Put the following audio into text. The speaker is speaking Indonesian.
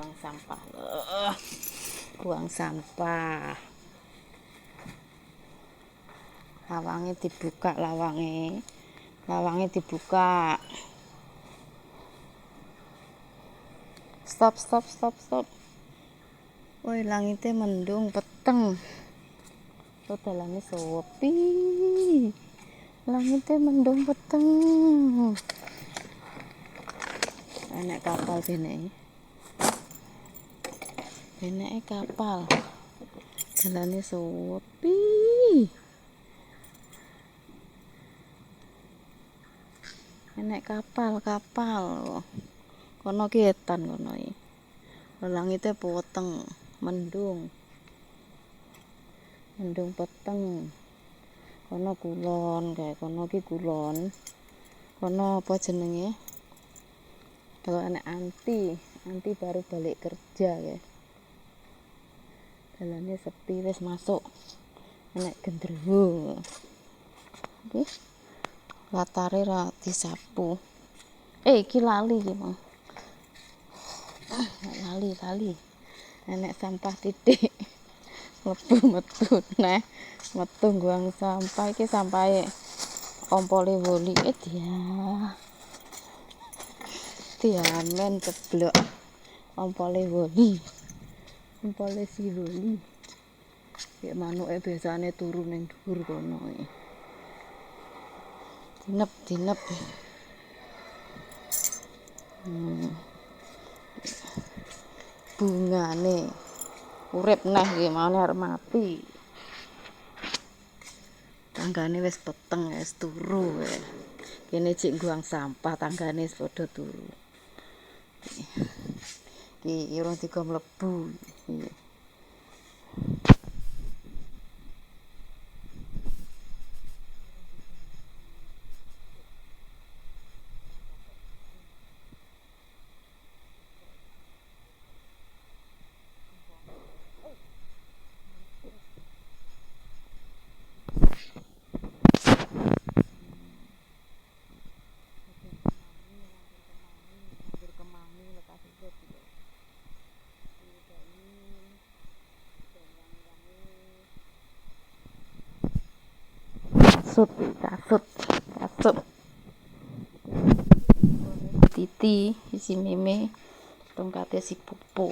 buang sampah loh. Buang sampah. Lawangnya dibuka, lawangnya dibuka. Stop. Woi, langitnya mendung peteng. Dalane sepi. Langitnya mendung peteng. Enak kapal bene. Beneke kapal. Dalane sepi. Enak kapal. Kono ki etan kono iki. Langitnya peteng, mendung peteng. Kono kulon, kayak kono ki kulon. Kono apa jenenge? Kalau anak anti baru balik kerja ya. Jalannya sepi, wis masuk. Enak gendruwo. Oke. Latare ra disapu. Iki lali iki, Mang. Lali. Enek sampah titik. Metu neh. Metu buang sampah iki sampahe ompole woli diamen ceblok ompole si woli ya manuke biasane turu ning dhuwur kono dinep bungane urip neh gimana arep mati tanggane wis peteng wis turu kene cik buang sampah tanggane wis padha turu iki urung digo mlebu kasut Titi isi meme tongkate si pupu